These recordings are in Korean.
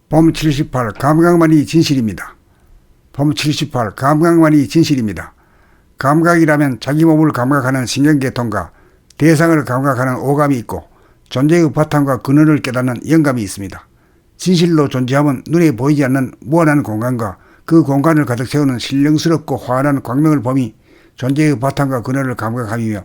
봄 78 감각만이 진실입니다. 봄 78 감각만이 진실입니다. 감각이라면 자기 몸을 감각하는 신경계통과 대상을 감각하는 오감이 있고 존재의 바탕과 근원을 깨닫는 영감이 있습니다. 진실로 존재하면 눈에 보이지 않는 무한한 공간과 그 공간을 가득 채우는 신령스럽고 환한 광명을 봄이 존재의 바탕과 근원을 감각하며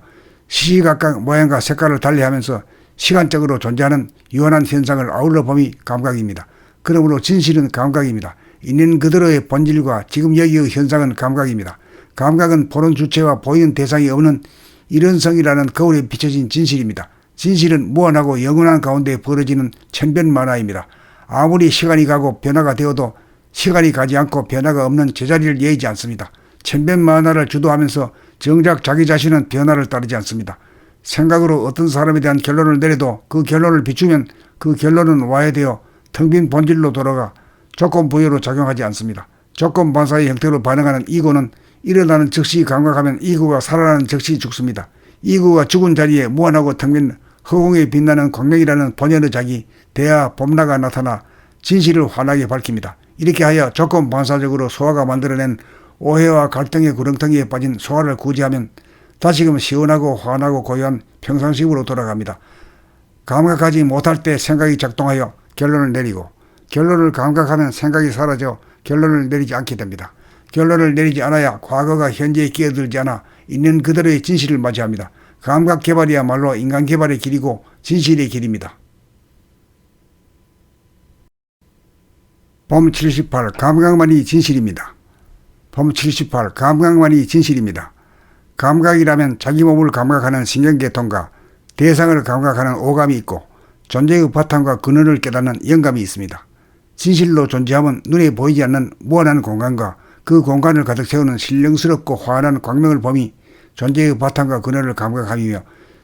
시시각각 모양과 색깔을 달리하면서 시간적으로 존재하는 유한한 현상을 아울러 봄이 감각입니다. 그러므로 진실은 감각입니다. 있는 그대로의 본질과 지금 여기의 현상은 감각입니다. 감각은 보는 주체와 보이는 대상이 없는 일원성이라는 거울에 비춰진 진실입니다. 진실은 무한하고 영원한 가운데 벌어지는 천변만화입니다. 아무리 시간이 가고 변화가 되어도 시간이 가지 않고 변화가 없는 제자리를 예의지 않습니다. 천변만화를 주도하면서 정작 자기 자신은 변화를 따르지 않습니다. 생각으로 어떤 사람에 대한 결론을 내려도 그 결론을 비추면 그 결론은 와해되어 텅 빈 본질로 돌아가 조건 부여로 작용하지 않습니다. 조건 반사의 형태로 반응하는 이고는 일어나는 즉시 감각하면 이고가 살아나는 즉시 죽습니다. 이고가 죽은 자리에 무한하고 텅 빈 허공에 빛나는 광명이라는 본연의 자기 대하 봄나가 나타나 진실을 환하게 밝힙니다. 이렇게 하여 조건 반사적으로 소화가 만들어낸 오해와 갈등의 구렁텅이에 빠진 소화를 구제하면 다시금 시원하고 환하고 고요한 평상식으로 돌아갑니다. 감각하지 못할 때 생각이 작동하여 결론을 내리고 결론을 감각하면 생각이 사라져 결론을 내리지 않게 됩니다. 결론을 내리지 않아야 과거가 현재에 끼어들지 않아 있는 그대로의 진실을 맞이합니다. 감각 개발이야말로 인간 개발의 길이고 진실의 길입니다. 봄 78 감각만이 진실입니다. 봄 78 감각만이 진실입니다. 감각이라면 자기 몸을 감각하는 신경계통과 대상을 감각하는 오감이 있고 존재의 바탕과 근원을 깨닫는 영감이 있습니다. 진실로 존재하면 눈에 보이지 않는 무한한 공간과 그 공간을 가득 채우는 신령스럽고 환한 광명을 봄이 존재의 바탕과 근원을 감각하며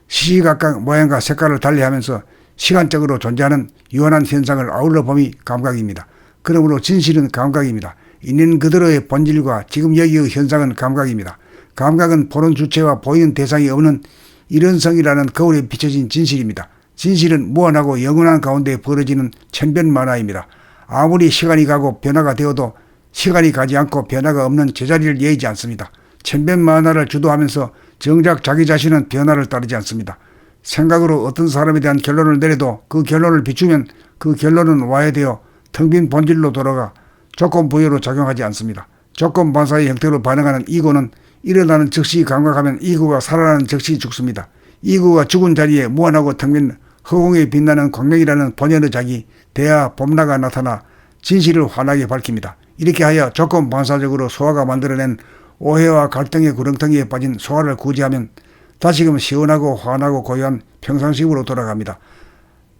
시시각각 모양과 색깔을 달리하면서 시간적으로 존재하는 유한한 현상을 아울러 봄이 감각입니다. 그러므로 진실은 감각입니다. 있는 그대로의 본질과 지금 여기의 현상은 감각입니다. 감각은 보는 주체와 보이는 대상이 없는 일원성이라는 거울에 비춰진 진실입니다. 진실은 무한하고 영원한 가운데 벌어지는 천변만화입니다. 아무리 시간이 가고 변화가 되어도 시간이 가지 않고 변화가 없는 제자리를 예의지 않습니다. 천변만화를 주도하면서 정작 자기 자신은 변화를 따르지 않습니다. 생각으로 어떤 사람에 대한 결론을 내려도 그 결론을 비추면 그 결론은 와해되어 텅 빈 본질로 돌아가 조건 부여로 작용하지 않습니다. 조건 반사의 형태로 반응하는 이고는 일어나는 즉시 감각하면 이고가 살아나는 즉시 죽습니다. 이고가 죽은 자리에 무한하고 텅 빈 허공에 빛나는 광명이라는 본연의 자기 대하 봄나가 나타나 진실을 환하게 밝힙니다. 이렇게 하여 조건 반사적으로 소화가 만들어낸 오해와 갈등의 구렁텅이에 빠진 소화를 구제하면 다시금 시원하고 환하고 고요한 평상식으로 돌아갑니다.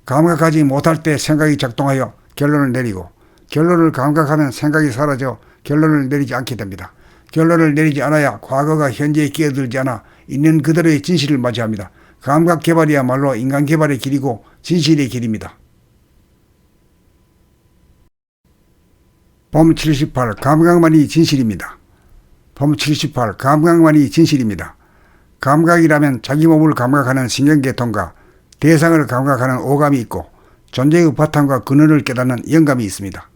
감각하지 못할 때 생각이 작동하여 결론을 내리고 결론을 감각하면 생각이 사라져 결론을 내리지 않게 됩니다. 결론을 내리지 않아야 과거가 현재에 끼어들지 않아 있는 그대로의 진실을 맞이합니다. 감각 개발이야말로 인간 개발의 길이고 진실의 길입니다. 봄 78 감각만이 진실입니다. 봄 78 감각만이 진실입니다. 감각이라면 자기 몸을 감각하는 신경계통과 대상을 감각하는 오감이 있고 존재의 바탕과 근원을 깨닫는 영감이 있습니다.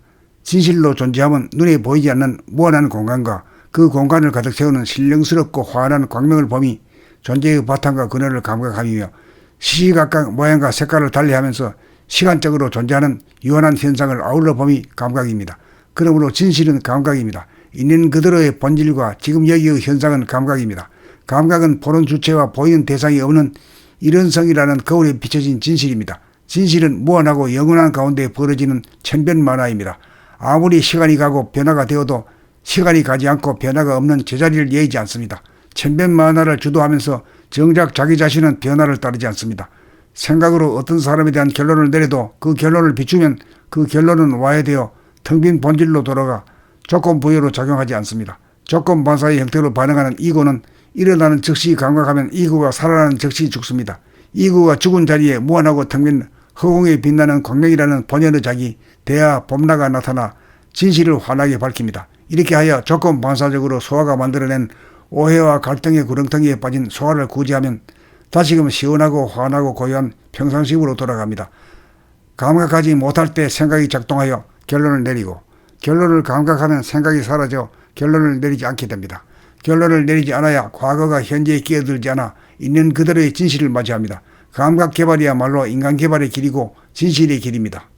진실로 존재하면 눈에 보이지 않는 무한한 공간과 그 공간을 가득 채우는 신령스럽고 환한 광명을 봄이 존재의 바탕과 근원을 감각하며 시시각각 모양과 색깔을 달리하면서 시간적으로 존재하는 유한한 현상을 아울러 봄이 감각입니다. 그러므로 진실은 감각입니다. 있는 그대로의 본질과 지금 여기의 현상은 감각입니다. 감각은 보는 주체와 보이는 대상이 없는 일원성이라는 거울에 비춰진 진실입니다. 진실은 무한하고 영원한 가운데 벌어지는 천변만화입니다. 아무리 시간이 가고 변화가 되어도 시간이 가지 않고 변화가 없는 제자리를 예의지 않습니다. 천변만화를 주도하면서 정작 자기 자신은 변화를 따르지 않습니다. 생각으로 어떤 사람에 대한 결론을 내려도 그 결론을 비추면 그 결론은 와해되어 텅 빈 본질로 돌아가 조건 부여로 작용하지 않습니다. 조건 반사의 형태로 반응하는 이고는 일어나는 즉시 감각하면 이고가 살아나는 즉시 죽습니다. 이고가 죽은 자리에 무한하고 텅 빈 허공에 빛나는 광명이라는 본연의 자기 대하 봄나가 나타나 진실을 환하게 밝힙니다. 이렇게 하여 조건 반사적으로 소화가 만들어낸 오해와 갈등의 구렁텅이에 빠진 소화를 구제하면 다시금 시원하고 환하고 고요한 평상식으로 돌아갑니다. 감각하지 못할 때 생각이 작동하여 결론을 내리고, 결론을 감각하면 생각이 사라져 결론을 내리지 않게 됩니다. 결론을 내리지 않아야 과거가 현재에 끼어들지 않아 있는 그대로의 진실을 맞이합니다. 감각 개발이야말로 인간 개발의 길이고 진실의 길입니다.